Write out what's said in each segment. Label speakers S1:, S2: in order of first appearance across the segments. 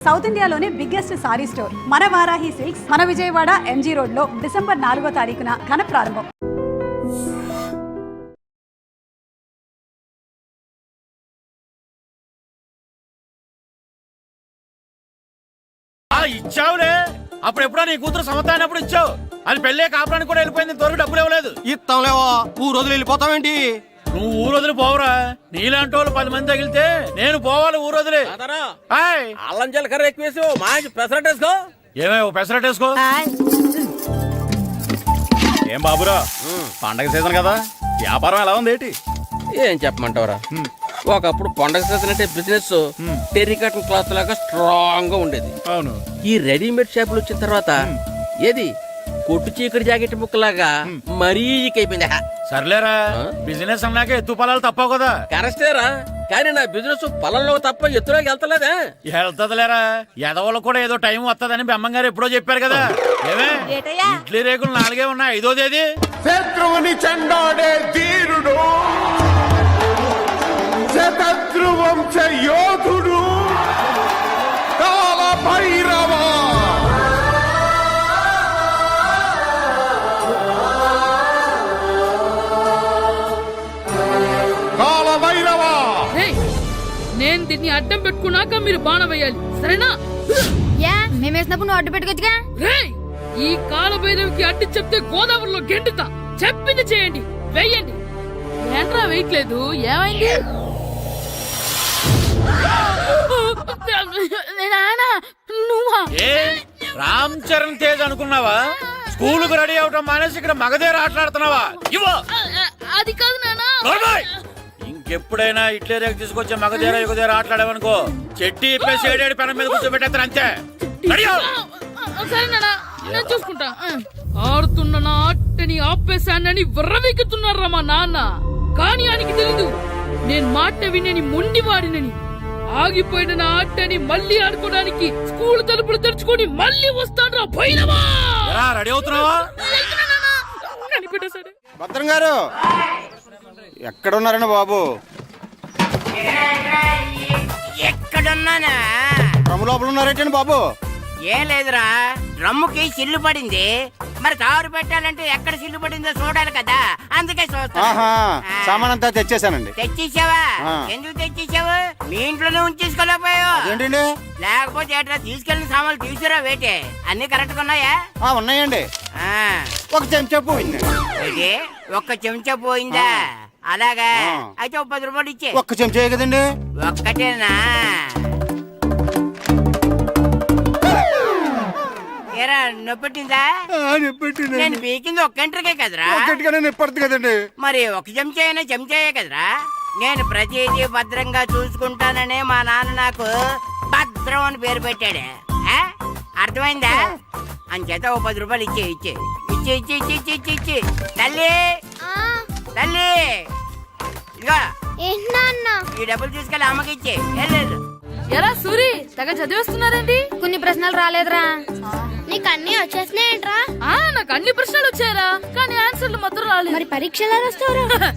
S1: South ఇండియాలోనే biggest sorry store మన Varahi silks మన విజయవాడ ఎంజీ రోడ్ లో డిసెంబర్ 4వ తారీఖున ఘన ప్రారంభం.
S2: ఇచ్చావులే, అప్పుడు ఎప్పుడో నీ కూతురు సమత అయినప్పుడు ఇచ్చావు. అది పెళ్ళే కాపురానికి కూడా వెళ్ళిపోయింది, ఇంతవరకు డబ్బులు ఇవ్వలేదు.
S3: ఇస్తాంలేవా, ఊరు వదిలి వెళ్ళిపోతావేంటి?
S2: నువ్వు ఊరు వదిలి పోవురా. నీలాంటి వాళ్ళు 10 మంది తగిలితే నేను పోవాలి ఊరు వదిలి.
S3: అల్లం జీలకర్ర ఎక్కువేసి మాకి పెసరట్ వేసుకో.
S2: ఏమే పెసరట్ వేసుకో.
S4: ఏం బాబురా, పండగ సీజన్ కదా, వ్యాపారం ఎలా ఉంది ఏంటి?
S3: ఏం చెప్పమంటావరా, ఒకప్పుడు పండగ సీజన్ అంటే బిజినెస్ టెర్రికాటన్ క్లాత్ లాగా స్ట్రాంగ్ గా ఉండేది.
S4: అవును.
S3: ఈ రెడీమేడ్ షాపులు వచ్చిన తర్వాత ఏది కొట్టు చీకటి జాకెట్ ముక్కలాగా మరీ అయిపోయింది.
S2: సర్లేరా, బిజినెస్ అన్నాక ఎత్తు పొలాలు తప్పవు కదా.
S3: కరెస్టేరా, కానీ నా బిజినెస్ పొలంలో తప్ప ఎత్తులోకి వెళ్తలేదా?
S2: వెళ్తదిలేరా, ఎదవలకు కూడా ఏదో టైం వస్తుందని బెమ్మంగారు ఎప్పుడో చెప్పారు కదా. ఏమే ఇడ్లీ రేకులు 4 ఉన్నాయి, 5వ తేదీ.
S5: శత్రువుని చెండాడే ధీరుడు, శతద్రు వంశ యోధుడు కాల భైరవ. కాల భైరవ,
S6: నేను దీన్ని అడ్డం పెట్టుకున్నాక మీరు బాణం వేయాలి, సరేనా?
S7: మేమేసినప్పుడు నువ్వు అడ్డు పెట్టుకోవచ్చుగా.
S6: రేయ్, ఈ కాలభైరవికి అడ్డు చెప్తే గోదావరిలో గెంటుతా. చెప్పింది చేయండి, వెయ్యండి. ఏంట్రా వెయ్యట్లేదు, ఏమైంది? నువ్వా?
S2: ఏ రామ్ చరణ్ తేజ్ అనుకున్నావా? స్కూల్ కు రెడీ అవటం మానేసి ఇక్కడ మగధీర ఆటలాడుతున్నావా? ఇవ్వ.
S6: అది కాదు నానా.
S2: ఇంకెప్పుడైనా ఇడ్లీ రేకు తీసుకొచ్చే మగధీర యుగధీర ఆటలాడేవనుకో చెట్టి ఇప్పేసి 7 పెనం మీద కూర్చోబెట్టేస్తారు అంతే.
S6: సరే నానా, నేను చూసుకుంటా. ఆడుతున్న నా ఆటని ఆపేశానని విర్రవీగుతున్నారా మా నాన్న. కానీ ఆయనకి తెలీదు నేను మాట వినని మొండివాడినని. ఆగిపోయిన నా ఆటని మళ్ళీ ఆడుకోవడానికి స్కూల్ తలుపులు తెరుచుకొని మళ్ళీ వస్తాడ్రా భైరవా.
S2: రెడీ అవుతున్నావా?
S6: కనిపెట్టేశాడు.
S4: భద్రం గారు ఎక్కడున్నారండి బాబు?
S8: ఎక్కడున్నానా?
S4: డ్రమ్ లోపల ఉన్నారేంటండి బాబు?
S8: ఏం లేదురా, డ్రమ్ముకి సిల్లు పడింది. మరి కారు పెట్టాలంటే ఎక్కడ సిల్లు పడిందో చూడాలి కదా, అందుకే చూస్తా.
S4: సామాన్ అంతా తెచ్చేసానండి.
S8: తెచ్చేసావా? ఎందుకు తెచ్చేసావు? మీ ఇంట్లోనే ఉంచేసుకోలేకపోయావు
S4: ఏంటండి?
S8: లేకపోతే ఎట్లా తీసుకెళ్లిన సామాన్లు తీసుకురా వేటే. అన్ని కరెక్ట్ గా ఉన్నాయా?
S4: ఉన్నాయండి. ఒక చెంచా పోయింది.
S8: అయితే ఒక్క చెంచా పోయిందా? అలాగా, అయితే 10 రూపాయలు ఇచ్చే.
S4: ఒక్క చెంచా కదండి?
S8: ఒక్కటేనా? ఏరా, నొప్పెట్టిందా? నేను పీకింది ఒక్క గంటకే కదరా.
S4: నొప్పడుతుంది కదండి.
S8: మరి ఒక చెంచా అయినా చెంచాయే కదరా. నేను ప్రతిదీ భద్రంగా చూసుకుంటాననే మా నాన్న నాకు భద్రం అని పేరు పెట్టాడు. అర్థమైందా? అంచేత 10 రూపాయలు ఇచ్చే ఇచ్చే ఇచ్చే ఇచ్చే ఇచ్చే ఇచ్చే ఇచ్చే. తల్లి తల్లి, ఇదిగో ఈ డబ్బులు తీసుకెళ్ళి అమ్మకి ఇచ్చే. వెళ్ళలేదు.
S6: ఎరా సూరి, తెగ చదివేస్తున్నారండి.
S7: కొన్ని ప్రశ్నలు రాలేదురా. నీకు అన్ని వచ్చేసినాయంట్రా?
S6: నాకు అన్ని ప్రశ్నలు వచ్చాయరా, కానీ ఆన్సర్లు మాత్రం రాలేదు.
S7: మరి పరీక్షలు రాస్తావురా?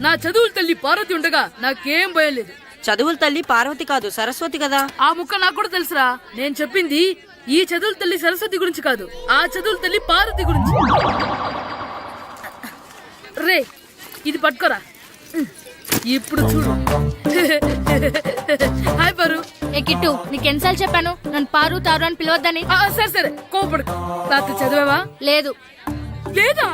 S6: నా చదువుల తల్లి పార్వతి ఉండగా నాకేం భయం లేదు.
S9: చదువుల తల్లి పార్వతి కాదు, సరస్వతి కదా.
S6: ఆ ముక్క నాకు కూడా తెలుసురా. నేను చెప్పింది ఈ చదువుల తల్లి సరస్వతి గురించి కాదు, ఆ చదువుల తల్లి పార్వతి గురించి. రే, ఇది పట్టుకోరా. ఇప్పుడు చూడు. హాయ్ పారు.
S7: ఏ కిట్టు, నీకు ఎన్నిసార్లు చెప్పాను నన్ను పారు తారు అని పిలవద్దని?
S6: సరే సరే, కోపడు. రాత్రి చదివావా?
S7: లేదు.
S6: లేదా?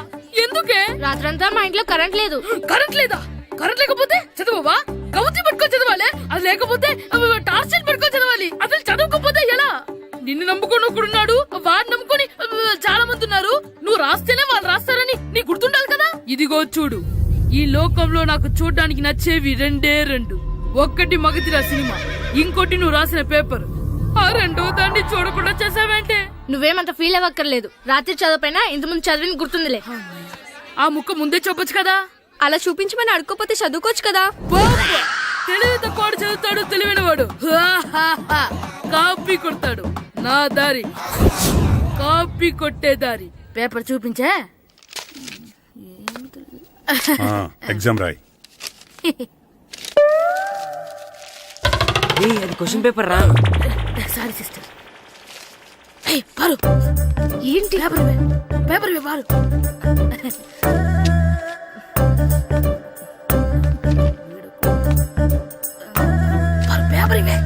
S6: ఎందుకే?
S7: రాత్రంతా మా ఇంట్లో కరెంట్ లేదు.
S6: కరెంట్ లేదా? కరెంట్ లేకపోతే చదవవా? కవిత పట్టుకొని చదవాలి. అది లేకపోతే టార్చ్ పట్టుకొని చదవాలి. అసలు చదవకపోతే ఎలా? నిన్ను నమ్ముకొని ఒకడున్నాడు, వాడిని నమ్ముకొని చాలా మంది ఉన్నారు. నువ్వు రాస్తేనే వాళ్ళు రాస్తారని నీ గుర్తుండాలి కదా. ఇదిగో చూడు, ఈ లోకంలో నాకు చూడ్డానికి నచ్చేవి 2. ఒక్కటి మగధీర సినిమా, ఇంకోటి నువ్వు రాసిన పేపర్. ఆ 2వ దాన్ని చూడకుండా చేసావేంటే?
S7: నువ్వేమంత ఫీల్ అవ్వక్కర్లేదు. రాత్రి చదవపోయినా ఇంతకుముందు చదివిన గుర్తుందిలే.
S6: ఆ ముక్క ముందే చెప్పొచ్చు కదా.
S7: అలా చూపించమని అడుక్కోపోతే చదువుకోవచ్చు కదా.
S6: తెలివి తక్కువ చదువుతాడు, తెలివైన వాడు కాపీ కొడతాడు. నా దారి కాపీ కొట్టే దారి. పేపర్ చూపించే.
S4: ఎగ్జామ్ రాయ్.
S9: అది క్వశ్చన్ పేపర్ రా.
S6: Sorry sister. ఏయ్ పారు,
S7: ఏంటి
S6: పేపర్ పారు. పారు, పేపర్ ఇవే.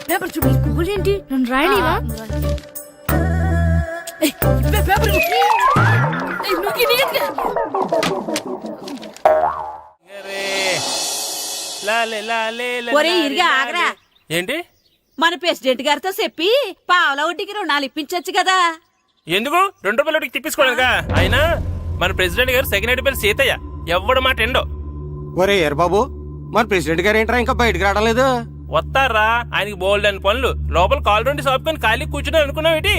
S6: పేపర్ చూపి.
S7: ఏంటి నన్ను రాయలేవా?
S6: ఇవే పేపర్ ఇవ్వు. ఏయ్, నువ్వు నీట్గా.
S9: ఒరే ఇరిగా ఆగరా.
S3: ఏంటి
S9: మన ప్రెసిడెంట్ గారితో చెప్పి పావలా వడ్డీకి రుణాలు ఇప్పించొచ్చు కదా.
S3: ఎందుకు 2 రూపాయలకి తిప్పించుకోలేదుగా. అయినా మన ప్రెసిడెంట్ గారు సెకండ్ పేరు సీతయ్య, ఎవడు మాట ఎండో.
S10: ఒరే ఎర్ బాబు, మన ప్రెసిడెంట్ గారు ఏంట్రా ఇంకా బయటకు రావడం లేదు?
S3: వస్తారా, ఆయనకి బోల్డ్ అని పనులు. లోపల కాల్ రెండు సాపుకొని ఖాళీ కూర్చుని అనుకున్నావు ఏంటి?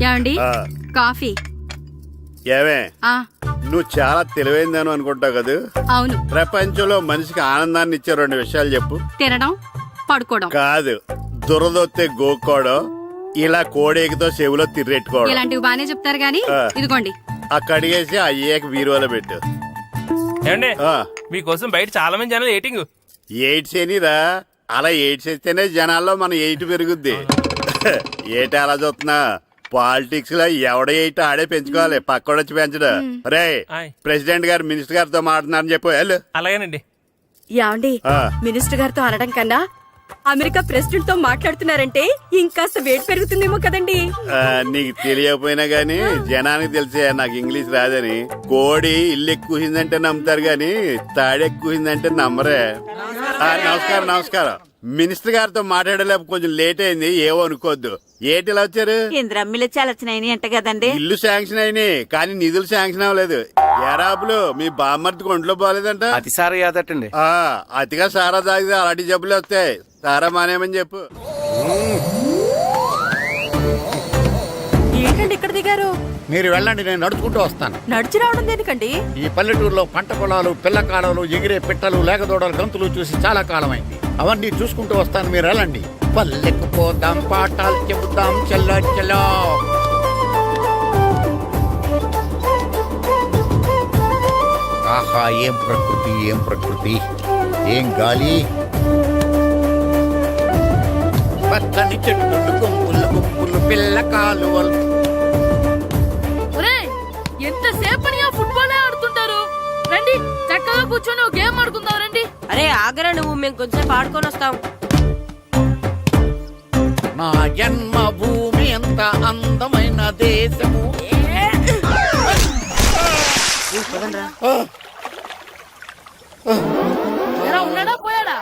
S7: ఏమండి కాఫీ?
S2: ఏమే నువ్వు చాలా తెలివైందని అనుకుంటావు కదా.
S7: అవును.
S2: ప్రపంచంలో మనిషికి ఆనందాన్ని ఇచ్చే 2 విషయాలు చెప్పు.
S7: తినడం, పడుకోవడం.
S2: కాదు, దురదొత్తే గోక్కోవడం, ఇలా కోడేకితో చెవులో తిర్రెట్టుకోవడం.
S7: ఇలాంటివి బానే చెప్తారు గానీ ఇదిగోండి.
S2: అక్కడిగేసి అయ్యేకి బీరువాలో పెట్టు.
S3: ఏమండి మీకోసం బయట చాలా మంది జనాలు ఏటింగ్.
S2: ఎయిడ్స్ ఏనిరా, అలా ఎయిడ్స్ వేస్తేనే జనాల్లో మన ఎయిట్ పెరుగుద్ది. ఏటి అలా చూస్తున్నా? పాలిటిక్స్ లో ఎవడ ఎయిట్ ఆడే పెంచుకోవాలి, పక్కడొచ్చి పెంచడం. రే ప్రెసిడెంట్ గారు మినిస్టర్ గారితో మాట్లాడుతున్నారని చెప్పు. వెళ్ళు.
S3: అలాగేనండి.
S9: యాండి మినిస్టర్ గారితో అనడం కన్నా అమెరికా ప్రెసిడెంట్ తో మాట్లాడుతున్నారంటే ఇంకాస్త వేడి పెరుగుతుందేమో కదండి.
S2: నీకు తెలియకపోయినా గానీ జనానికి తెలిసే నాకు ఇంగ్లీష్ రాదని. కోడి ఇల్లు ఎక్కువసిందంటే నమ్ముతారు గాని తాడెక్కువసిందంటే నమ్మరే. నమస్కారం నమస్కారం. మినిస్టర్ గారితో మాట్లాడలేక కొంచెం లేట్ అయింది, ఏవో అనుకోవద్దు. ఏటిలా వచ్చారు?
S9: ఇంద్రమ్మిలు చాలచ్చినాయని అంట కదండి.
S2: ఇల్లు శాంక్షన్ అయినాయి కానీ నిధులు శాంక్షన్ అవ్వలేదు. ఎరాబులు మీ బామ్మర్తికి ఒంట్లో పోలేదంట.
S10: అతిసారి యాదటండి.
S2: అతిగా సారా తాగితే అలాంటి జబ్బులు వస్తాయి. సారా మానేమని చెప్పు.
S9: ఏంటండి ఇక్కడ దిగారు?
S5: మీరు వెళ్ళండి, నేను నడుచుకుంటూ వస్తాను.
S9: నడిచి రావడం దేనికండి?
S5: ఈ పల్లెటూరులో పంట పొలాలు, పిల్ల కాలాలు, ఎగిరే పిట్టలు, లేకదోడలు, గంతులు చూసి చాలా కాలమైంది. అవన్నీ చూసుకుంటూ వస్తాను, మీరు వెళ్ళండి. పల్లెకు పోదాం, పాఠాలు చెబుతాం, చెల్లో చెల్లో. ఆహా, ఏం ప్రకృతి, ఏం ప్రకృతి, ఏం గాలి. పచ్చని చెట్లు, గుంపులు గుంపులు, పిల్ల కాలువలు.
S6: ఎంతసేపని ఆ ఫుట్బాల్ ఆడుతుంటారు. రండి చక్కగా కూర్చొని ఒక గేమ్ ఆడుకుందాం రండి.
S9: అరే ఆగరా నువ్వు, మేము కొంచెం ఆడుకొని వస్తాం.
S5: నా జన్మభూమి ఎంత అందమైన దేశము.
S6: ఎలా ఉన్నాడా పోయాడా?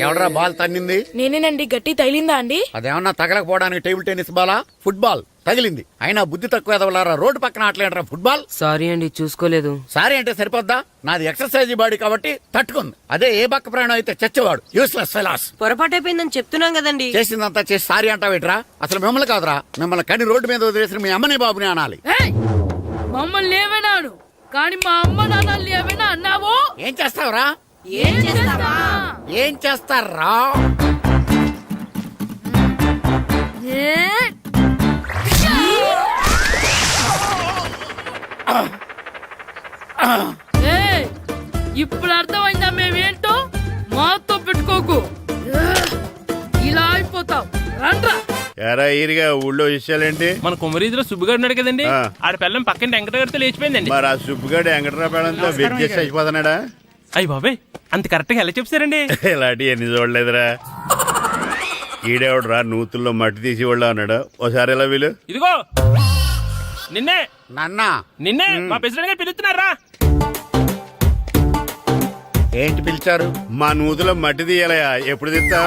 S5: ఎవడరా బాల్ తన్నింది?
S6: నేనేనండి. గట్టి తగిలిందా అండి?
S5: అదేమన్నా తగలకపోవడానికి టేబుల్ టెన్నిస్ బాలా, ఫుట్బాల్ తగిలింది. అయినా బుద్ధి తక్కువ ఎదవలారా, రోడ్డు పక్కన ఆటలేడరా ఫుట్బాల్.
S9: సారీ అండి, చూసుకోలేదు.
S5: సారీ అంటే సరిపోద్దా? నాది ఎక్సర్సైజ్ బాడీ కాబట్టి తట్టుకుంది. అదే ఏ బక్క ప్రాణం అయితే చచ్చేవాడు. Useless fellas.
S9: పొరపాటు అయిపోయిందని చెప్తున్నాం కదండి.
S5: చేసిందంతా చేసి సారీ అంటావేట్రా? అసలు మిమ్మల్ని కాదురా, మిమ్మల్ని కని రోడ్డు మీద వదిలేసిన మీ అమ్మని బాబుని అనాలి.
S6: మమ్మల్ని ఏమైనాను కానీ మా అమ్మ నాన్నల్ని ఏమైనా అన్నావో
S5: ఏం చేస్తావురా?
S6: ఏం చేస్తావా?
S5: ఏం చేస్తారా?
S6: ఇప్పుడు అర్థమైందా మేమేంటో? మాతో పెట్టుకోకు, ఇలా అయిపోతావు. రండ్రా.
S2: ఎరా ఈరిగా ఊళ్ళో విషయాలేంటి?
S3: మన కుమరీధిలో సుబ్బుగాడు ఉన్నాడు కదండి, ఆడ పిల్లం పక్కన వెంకటగారితో లేచిపోయిందండి.
S2: మరి ఆ సుబ్బుగాడు వెంకటరాపేడంతో వెయిట్ చేసి అయిపోతున్నాడా?
S3: అయ్యి బాబాయ్, అంత కరెక్ట్ గా ఎలా చెప్తారండి?
S2: ఇలాంటి ఎన్ని చూడలేదురా. ఈడేవడరా నూతుల్లో మట్టి తీసి వాళ్ళు అన్నాడు. ఓసారి ఎలా వీలు?
S3: ఇదిగో నిన్నే
S5: నాన్నా,
S3: నిన్నే మా ప్రెసిడెంట్ గారు పిలుస్తున్నారా?
S5: ఏంటి పిలిచారు?
S2: మా నూతులో మట్టి తీయాలయా. ఎప్పుడు తీస్తా?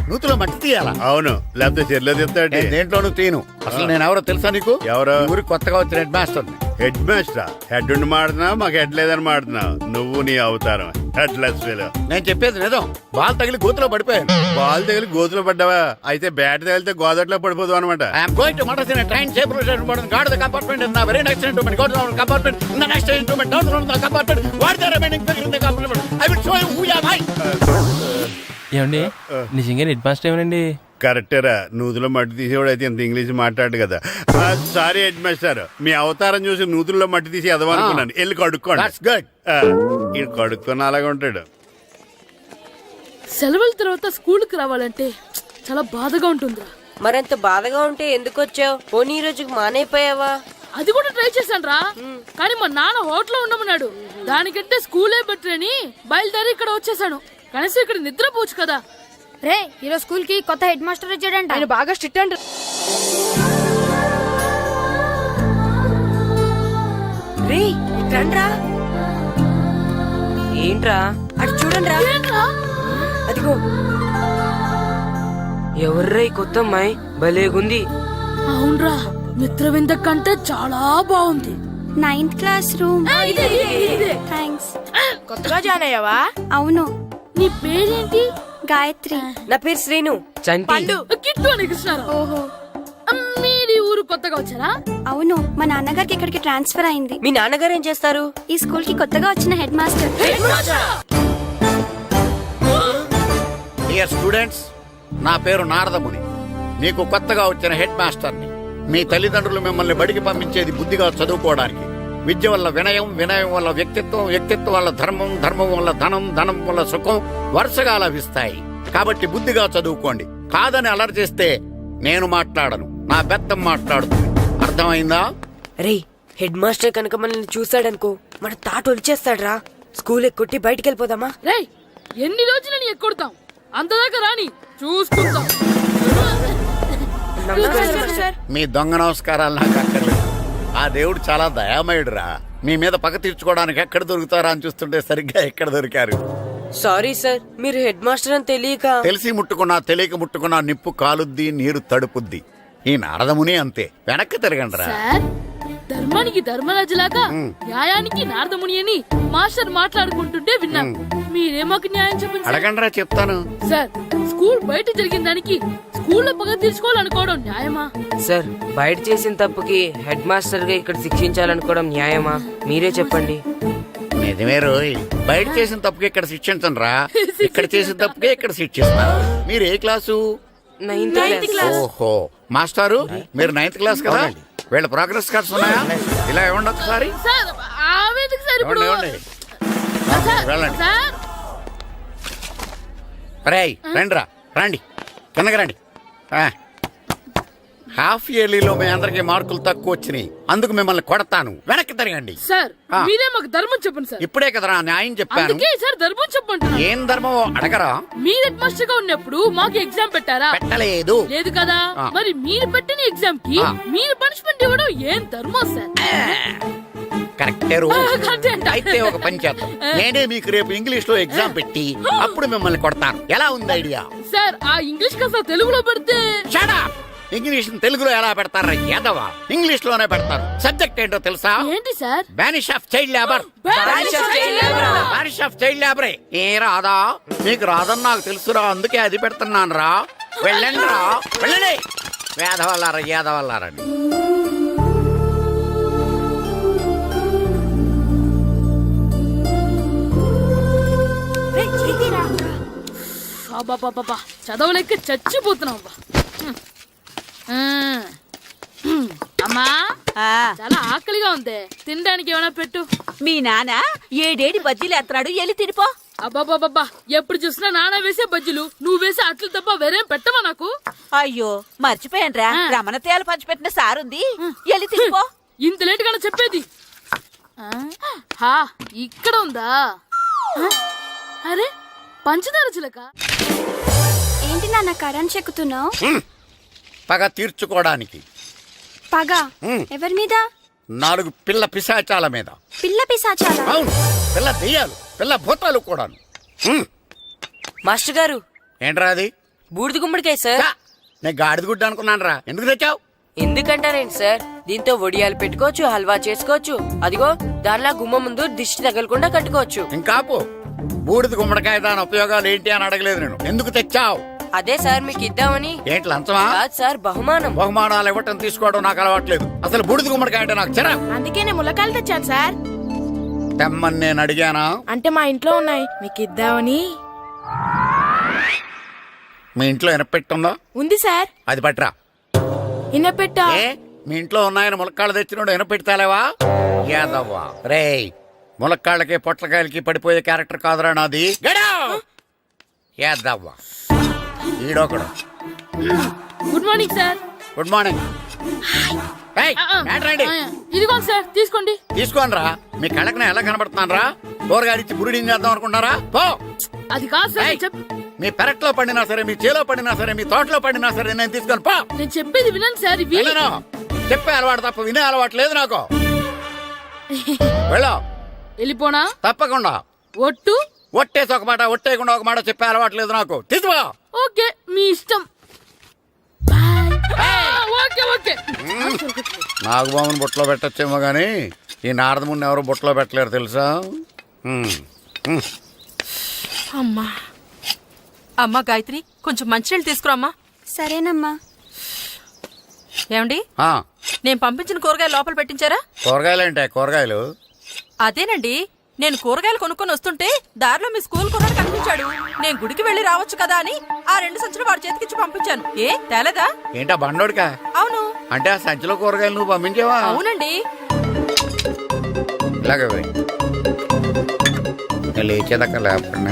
S5: నూతులో మట్టి తీయాలా?
S2: అవును, లేకపోతే చెర్లో తీస్తాడు.
S5: దేంట్లోనూ తీను. అసలు నేను ఎవరో తెలుసా నీకు?
S2: ఎవరో?
S5: ఊరికి కొత్తగా వచ్చిన head master.
S2: Head master head ఉండి మాడుతున్నావు మాకు హెడ్ లేదని మాడుతున్నావు నువ్వు నీ అవతారం హెడ్ లెస్ ఫీలో.
S5: నేను చెప్పేది నిజం. బాల్ తగిలి గోతులో పడిపోయాను.
S2: బాల్ తగిలి గోతులో పడ్డావా? అయితే బ్యాట్ తగిలితే గోదట్లో పడిపోదు అనమాట.
S5: I'm going to murders in a train safe route guard the compartment in the very next instrument go to the compartment in the next instrument down to the compartment what the remaining figure in the compartment I will show you who you are.
S3: ఏమండి నిజంగా head master ఏమనండి?
S2: కరెక్టేరా, నూతులో మట్టి తీసేవాడు అయితే ఇంత English మాట్లాడు కదా. Sorry head master, మీ అవతారం చూసి నూతుల్లో మట్టి తీసి ఎదవనుకున్నాను. వెళ్ళి కడుక్కోండి.
S5: That's good.
S2: ఇది కడుక్కొని అలాగే ఉంటాడు.
S6: సెలవుల తర్వాత స్కూల్కి రావాలంటే చాలా బాధగా ఉంటుందిరా.
S9: మరంత బాధగా ఉంటే ఎందుకు వచ్చావు? పోనీ ఈ రోజుకి మానైపోయావా?
S6: అది కూడా ట్రై చేశాను రా, కానీ మా నాన్న హోటల్లో ఉండమన్నాడు. దానికంటే స్కూలే బెటర్ అని బయలుదేరి ఇక్కడ వచ్చేసాను. కనీసం ఇక్కడ నిద్రపోవచ్చు కదా.
S7: రే ఈరోజు స్కూల్ కి కొత్త హెడ్ మాస్టర్ వచ్చాడంట.
S6: ఆయన బాగా స్ట్రిక్ట్ అంట.
S9: రే రండ్రా.
S11: ఏంట్రా?
S9: అటు చూడండిరా. అదిగో
S11: ఎవర్రా ఈ కొత్త అమ్మాయి? భలేగుంది.
S6: అవునరా, మిత్రవింద కంటే చాలా బాగుంది.
S7: 9th class room. థ్యాంక్స్.
S6: కొత్తగా జాయిన్ అయ్యావా?
S7: అవును.
S6: నీ పేరేంటి?
S7: గాయత్రి.
S9: నా పేరు శ్రీను.
S11: చంటి.
S6: కిట్టు అని కృష్ణారావు.
S7: ఓహో.
S6: మీది ఊరు కొత్తగా వచ్చారా?
S7: అవును, మా నాన్నగారికి ఇక్కడికి ట్రాన్స్ఫర్ అయింది.
S9: మీ నాన్నగారు ఏం చేస్తారు?
S7: ఈ స్కూల్ కి కొత్తగా వచ్చిన హెడ్ మాస్టర్.
S5: డియర్ స్టూడెంట్స్, నా పేరు నారదముని. మీకు కొత్తగా వచ్చిన హెడ్ మాస్టర్ని. మీ తల్లిదండ్రులు మిమ్మల్ని బడికి పంపించేది బుద్ధిగా చదువుకోవడానికి. విద్య వల్ల వినయం, వినయం వల్ల వ్యక్తిత్వం, వ్యక్తిత్వం వల్ల ధర్మం, ధర్మం వల్ల ధనం, ధనం వల్ల సుఖం వరుసగా లభిస్తాయి. కాబట్టి బుద్ధిగా చదువుకోండి. కాదని అలర్ చేస్తే నేను మాట్లాడను, నా బెత్తం మాట్లాడుతుంది. అర్థమైందా?
S11: రే హెడ్ మాస్టర్ కనుక మనల్ని చూసాడనుకో మన తాట వచ్చేస్తాడ్రా. స్కూల్ ఎక్కొట్టి బయటికి వెళ్ళిపోదామా?
S6: రే ఎన్ని రోజులు నీ ఎక్కొడతాం? అంతదాకా రాని చూసుకుంటాం.
S5: మీ దొంగ నమస్కారాలు నాకు అక్కర్లేదు. ఆ దేవుడు చాలా దయామయుడురా. మీ మీద పగ తీర్చుకోవడానికి ఎక్కడ దొరుకుతారా అని చూస్తుంటే సరిగ్గా ఎక్కడ దొరికారు.
S11: సారీ సార్, మీరు హెడ్ మాస్టర్ అని తెలియక.
S5: తెలిసి ముట్టుకున్నా తెలియక ముట్టుకున్నా నిప్పు కాలుద్ది, నీరు తడుపుద్ది. ఈ నారదముని అంతే. వెనక్కి తిరగండిరా.
S6: సార్, ధర్మానికి ధర్మరాజులాగా న్యాయానికి నారదముని అని మాస్టర్ మాట్లాడుకుంటుంటే విన్నాం. మీరే మాకు న్యాయం చెప్పండి.
S5: అడగండిరా, చెప్తాను.
S6: సార్, స్కూల్ బయట జరిగిన దానికి స్కూల్లో పగ తీర్చుకోవాలనుకోవడం న్యాయమా?
S11: సార్, బయట చేసిన తప్పుకి హెడ్ మాస్టర్ గా ఇక్కడ శిక్షించాలనుకోవడం న్యాయమా? మీరే చెప్పండి.
S5: నిజమే రోయ్, బయట చేసిన తప్పుకి ఇక్కడ శిక్షించను రా. ఇక్కడ చేసిన తప్పుకే ఇక్కడ శిక్షిస్తున్నారు. మీరు ఏ క్లాసు?
S11: 9th class.
S5: ఓహో, మాస్టారు మీరు 9th క్లాస్ కదా? వీళ్ళ ప్రోగ్రెస్ కార్డ్స్ ఉన్నాయా? ఇలా ఇవ్వండి ఒకసారి.
S6: సార్, ఆవేదకు సార్ ఇప్పుడు.
S5: ఇవ్వండి. వెళ్ళండి.
S6: సార్,
S5: రేయ్ రండిరా, రండి కిందకి రండి. హాఫ్ ఇయర్లీలో మీ అందరికి మార్కులు తక్కువ వచ్చినాయి, అందుకు మిమ్మల్ని కొడతాను. వెనక్కి తిరగండి.
S6: సార్ మీరే మాకు ధర్మం చెప్పండి సార్.
S5: ఇప్పుడే కదరా న్యాయం చెప్పాను.
S6: అందుకే సార్ ధర్మం చెప్పంటున్నా.
S5: ఏం ధర్మం అడగరా?
S6: మీరు హెడ్ మాస్టర్ గా ఉన్నప్పుడు మాకు ఎగ్జామ్ పెట్టారా?
S5: పెట్టలేదు.
S6: లేదు కదా. మరి మీరు పెట్టిన ఎగ్జామ్ కి మీరు పనిష్మెంట్ ఇవ్వడం ఏం ధర్మం సార్?
S5: కరెక్టే. అయితే ఒక పని చేద్దాం, నేనే మీకు రేపు ఇంగ్లీష్ లో ఎగ్జామ్ పెట్టి అప్పుడు మిమ్మల్ని కొడతాను. ఎలా ఉంది ఐడియా?
S6: సార్, ఆ ఇంగ్లీష్ కాస్త తెలుగులో పెడితే.
S5: Shut up! ఇంగ్లీష్ తెలుగులో ఎలా పెడతారా యాదవా? ఇంగ్లీష్ లోనే పెడతారు. సబ్జెక్ట్ ఏంటో తెలుసా?
S6: ఏంటి sir?
S5: Banish of child labour. Banish of child లేబరే. ఏ రాదా? మీకు రాదని నాకు తెలుసురా, అందుకే అది పెడుతున్నాను రా. వెళ్ళండి రా, వెళ్ళండి. వేదవల్లారా, యాదవల్లారండి.
S6: చదవలేక చచ్చిపోతున్నాం. అమ్మా, చాలా ఆకలిగా ఉంది, తినడానికి ఏమైనా పెట్టు.
S9: మీ నాన్న ఏడేడి బజ్జీలు ఎత్తాడు, వెళ్ళి తినిపో.
S6: అబ్బాబాబా, ఎప్పుడు చూసినా నాన్న వేసే బజ్జీలు, నువ్వు వేసే అట్లు తప్ప వేరేం పెట్టవా నాకు?
S9: అయ్యో మర్చిపోయానురా, రమణ తేలు పంచిపెట్టిన సారుంది, వెళ్ళి తినిపో.
S6: ఇంత లేట్ గా చెప్పేది. ఇక్కడ ఉందా? అరే పంచదార చిలక.
S7: ఏంటి నాన్న కరెంట్ చెక్కుతున్నావు?
S5: పగ తీర్చుకోవడానికి.
S7: పగ ఎవరి మీద?
S5: 4 పిల్ల పిశాచాల మీద.
S7: పిల్ల పిశాచాలా?
S5: అవును, పిల్ల దెయ్యాలు, పిల్ల భూతాలు కూడాను.
S11: మాస్టర్ గారు,
S5: ఏంట్రా అది?
S11: బూడిద గుమ్మడికాయ సార్.
S5: నేను గాడిద గుడ్డ అనుకున్నాను రా. ఎందుకు తెచ్చావు?
S11: ఎందుకంటారేంటి సార్? దీంతో వడియాలు పెట్టుకోవచ్చు, హల్వా చేసుకోవచ్చు. అదిగో దానిలా గుమ్మ ముందు దిష్టి తగలకుండా కట్టుకోవచ్చు.
S5: ఇంకాపు బూడిద గుమ్మడికాయ దాని ఉపయోగాలు ఏంటి అని అడగలేదు నేను. ఎందుకు తెచ్చావు?
S11: అదే సార్ మీకు ఇద్దామని.
S5: ఏంటి లంచమా?
S11: కాదు సార్, బహుమానం.
S5: బహుమానాలు ఇవ్వటం తీసుకోవడం నాకు అలవాట్లేదు. అసలు బూడిద గుమ్మడికాయ అంటే నాకు చిరా.
S6: అందుకే నేను ములకాయలు తెచ్చాను సార్.
S5: తెమ్మని నేను అడిగానా?
S6: అంటే మా ఇంట్లో ఉన్నాయి, మీకు ఇద్దామని.
S5: మీ ఇంట్లో ఎనపెట్టుందా?
S6: ఉంది సార్.
S5: అది పట్రా.
S6: ఇన్నపెట్టా?
S5: ఏ మీ ఇంట్లో ఉన్నాయని ములక్కాళ్ళు తెచ్చినోడు ఎనపెడతాలేవా? యాదవ్వా రేయ్, ములక్కాళ్ళకి పొట్లకాయలకి పడిపోయే క్యారెక్టర్ కాదురా నాది. యాదవ్వా ఈడొకడు.
S6: Good morning sir.
S5: Good morning.
S6: ఇదిగోండి సార్, తీసుకోండి.
S5: తీసుకోనరా, మీ కళ్ళకి నేను ఎలా కనబడుతున్నాను రా? కూరగాయలిచ్చి బురిడింగ్ చేద్దాం అనుకుంటారా? పో.
S6: అది కాదు సార్.
S5: ఏయ్, మీ పెరట్లో పండినా సరే, మీ చేలో పండినా సరే, మీ తోటలో పండినా సరే నేను తీసుకొని పో.
S6: నేను చెప్పేది వినండి సార్. ఇవి
S5: వెళ్ళను. చెప్పే అలవాటు తప్ప వినే అలవాటు లేదు నాకు. వెళ్ళో.
S6: వెళ్ళిపోనా?
S5: తప్పకుండా.
S6: ఒట్టు?
S5: ఒట్టేసి ఒక మాట, ఒట్టేయకుండా ఒక మాట చెప్పే అలవాటు లేదు నాకు. తీసుకో.
S6: ఓకే, మీ ఇష్టం. Okay okay.
S5: నాగబాబుని బుట్టలో పెట్టచ్చేమో గానీ ఈ నారదముని ఎవరు బుట్టలో పెట్టలేరు తెలుసా?
S6: అమ్మా.
S9: అమ్మా గాయత్రి, కొంచెం మంచినీళ్ళు తీసుకురామ్మా.
S7: సరేనమ్మా.
S9: ఏమండి,
S5: ఆ,
S9: నేను పంపించిన కూరగాయలు లోపల పెట్టించారా?
S5: కూరగాయలేంటే కూరగాయలు?
S9: అదేనండి, నేను కూరగాయలు కొనుక్కొని వస్తుంటే దారిలో మీ స్కూల్ కుర్రాడు కనిపించాడు. నేను గుడికి వెళ్లి రావచ్చు కదా అని ఆ 2 సంచులు వాడి చేతికిచ్చి పంపించాను. ఏ తేలేదా?
S5: ఏంటా బండోడికా?
S9: అవును.
S5: అంటే ఆ సంచిలో కూరగాయలు నువ్వు పంపించావా?
S9: అవునండి.
S5: ఇలాగే పోయి లేచేదాకా లేకుండా.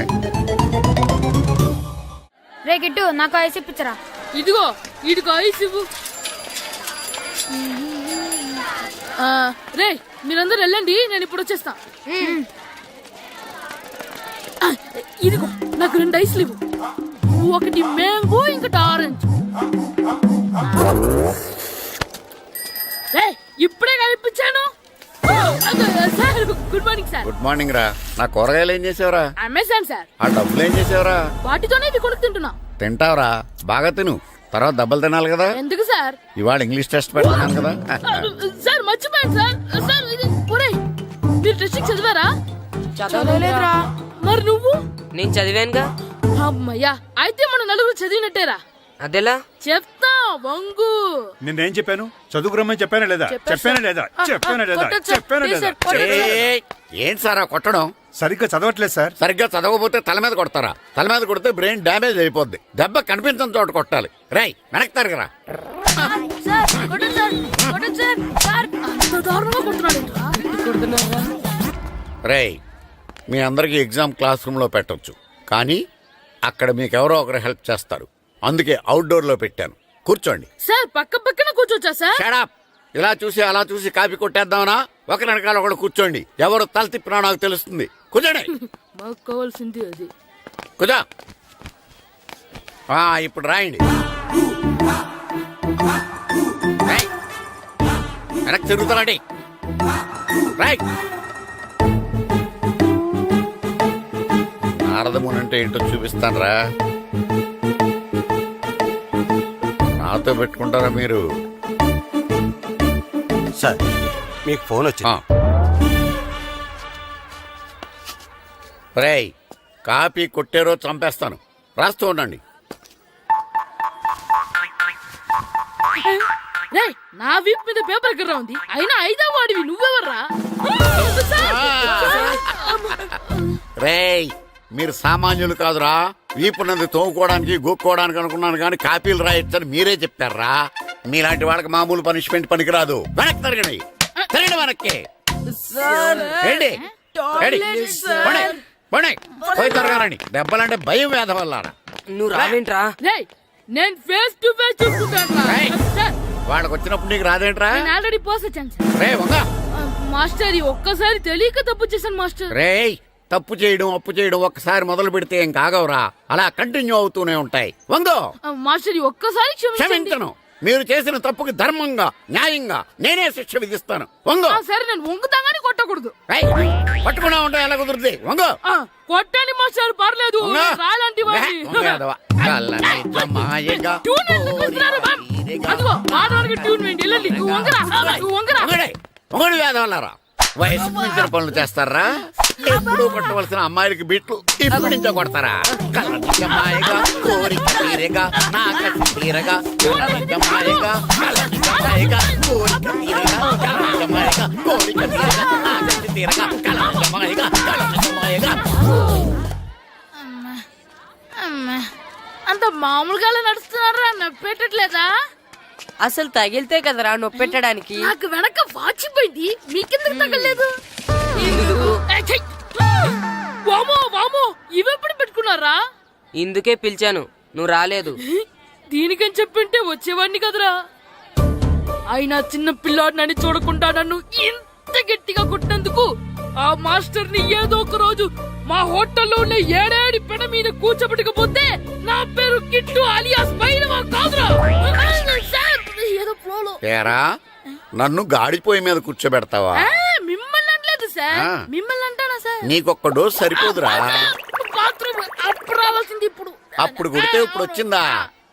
S7: రే గిట్టు, నాకు ఐస్ ఇప్పించరా.
S6: ఇదిగో ఇదిగో ఐస్ ఇవ్వు. రే మీరందరూ వెళ్ళండి, నేను ఇప్పుడు వచ్చేస్తా. ఇదిగో నాకు 2 ఐస్లు ఇవ్వు. ఒకటి మ్యాంగో, ఇంకటి ఆరెంజ్. రే ఇప్పుడే కనిపించాను. Sir good morning sir.
S5: Good morning రా. నా కూరగాయలు ఏం చేసావురా?
S6: Amazon sir.
S5: ఆ డబ్బులు ఏం చేసావురా?
S6: వాటితోనే ఇది కొనుక్కు తింటున్నా.
S5: తింటావురా, బాగా తిను. తర్వాత దెబ్బలు తినాలి కదా.
S6: ఎందుకు సార్?
S5: ఇవాళ ఇంగ్లీష్ టెస్ట్ పెడతాను కదా.
S6: సార్ మర్చిపోయాను సార్. సార్ ఇది ఒరేయ్, మీరు టెస్టింగ్ చదివారా? చదవలేదురా. మరి నువ్వు?
S11: నేను చదివానుగా.
S6: అమ్మయ్యా, అయితే మన నలుగురు చదివినట్టేరా.
S11: అదెలా?
S6: చెప్తా వంగు.
S4: నిన్నేం చెప్పాను? చదువుకురమ్మని చెప్పానా లేదా? చెప్పానా లేదా? చెప్పానా లేదా? చెప్పానా లేదా?
S5: ఏయ్, ఏంటి సార్ ఆ కొట్టడం?
S4: సరిగ్గా చదవట్లేదు సార్.
S5: సరిగ్గా చదవకపోతే తల మీద కొడతారా? తల మీద కొడితే బ్రెయిన్ డ్యామేజ్ అయిపోద్ది. దెబ్బ కనిపించని చోట కొట్టాలి. రై వెనక్కి తరగరా. రేయ్, మీ అందరికి ఎగ్జామ్ క్లాస్ రూమ్ లో పెట్టొచ్చు, కానీ అక్కడ మీకు ఎవరో ఒకరు హెల్ప్ చేస్తారు. అందుకే అవుట్డోర్ లో పెట్టాను. కూర్చోండి.
S6: సార్ పక్క పక్కన కూర్చోచ్చా సార్?
S5: Shut up. ఇలా చూసి అలా చూసి కాపీ కొట్టేద్దామనా? ఒకరి వెనకాల ఒకడు కూర్చోండి. ఎవరు తల తిప్పినా నాకు తెలుస్తుంది. కూర్చోండి.
S6: మాకు కావాల్సింది అది.
S5: కూర్చో. ఇప్పుడు రాయండి. వెనక్కి తిరుగుతారండి. రాయ్. నారదముని అంటే ఏంటో చూపిస్తాను రా. నాతో పెట్టుకుంటారా మీరు?
S10: సార్, మీకు ఫోన్ వచ్చింది.
S5: రేయ్, కాపీ కొట్టారో చంపేస్తాను. రాస్తూ ఉండండి.
S6: రే నా వీప్ మీద పేపర్ కర్ర ఉంది, అయినా 5వ వాడివి నువ్వెవర్రా?
S5: రేయ్, మీరు సామాన్యులు కాదురా. వీపున్నది తోముకోవడానికి గోక్కోవడానికి అనుకున్నాను, కానీ కాపీలు రాయొచ్చని మీరే చెప్పారా. మీలాంటి వాళ్ళకి మామూలు పనిష్మెంట్ పనికిరాదు. వెనక్కి తిరగండి. తిరగండి వెనక్కి. పోయి తిరగారండి. దెబ్బలంటే భయం వేద వల్ల.
S11: నువ్వు రావేంట్రా?
S6: నేను ఫేస్ టు ఫేస్ చూసుకుంటాను.
S5: వాళ్ళకి వచ్చినప్పుడు నీకు రాదేంట్రా?
S6: నేను ఆల్రెడీ పోస్ వచ్చాను సార్.
S5: రే వంగ.
S6: మాస్టర్ ఒక్కసారి తెలియక తప్పు చేశాను మాస్టర్.
S5: రేయ్, తప్పు చేయడం అప్పు చేయడం ఒక్కసారి మొదలు పెడితే ఏం కాగవరా. అలా కంటిన్యూ అవుతూనే ఉంటాయి. వందో.
S6: మాస్టర్ ఒక్కసారి
S5: క్షమించను. మీరు చేసిన తప్పుకి ధర్మంగా న్యాయంగా నేనే శిక్ష విధిస్తాను. వంగో.
S6: సరే, నేను వంగుతాగాని కొట్టకూడదు.
S5: పట్టుకున్నా ఉంటా ఎలా కుదురుతుంది? వంగో.
S6: కొట్టండి మాస్టర్, పర్లేదు. రాలాంటి అదిగో ఆడవాళ్ళకి ట్యూన్ వేయండి వెళ్ళండి నువ్వు వంగరా నువ్వు వంగరా
S5: మొగడు వేదవల్లారా వయసుకు మించిన పనులు చేస్తారా? ఎప్పుడు కొట్టవలసిన అమ్మాయిలకి బిట్లు ఇప్పుడు నుంచో కొడతారా? కలనిజమాయగా కోరిక తీరగా నా కసి తీరగా కలనిజమాయగా కలనిజమాయగా కోరిక తీరగా కలనిజమాయగా కోరిక తీరగా నా కసి తీరగా కలనిజమాయగా కలనిజమాయగా.
S6: అంత మామూలుగా నడుస్తున్నారా నొప్పెట్టట్లేదా?
S11: అసలు తగిలితే కదరా నొప్పెట్టడానికి.
S6: నాకు వెనక వాచిపోయింది మీకెందుకు తగలేదు? వామో వామో ఇవెప్పుడు పెట్టుకున్నారా?
S11: ఇందుకే పిలిచాను, నువ్వు రాలేదు.
S6: దీనికని చెప్పింటే వచ్చేవాడిని కదరా. అయినా చిన్న పిల్లాడినని చూడకుండా నన్ను ఇంత గట్టిగా కొట్టినందుకు ఆ మాస్టర్ ని ఏదో ఒక రోజు మా హోటల్లో ఉన్న ఏడేడి పెడ మీద కూర్చోబెట్టకపోతే నా పేరు కిట్టు అలియాస్ బైరవా కాదురా. ఏదో ఫ్లోలో
S5: తేరా నన్ను గాడిపోయి మీద కూర్చోబెడతావా?
S6: మిమ్మల్ని అనలేదు సార్, మిమ్మల్ని అంటానా సార్?
S5: నీకొక్క డోస్ సరిపోదురా?
S6: బాత్రూమ్ అప్పుడు రావాల్సింది ఇప్పుడు.
S5: అప్పుడు కొడితే ఇప్పుడు వచ్చిందా?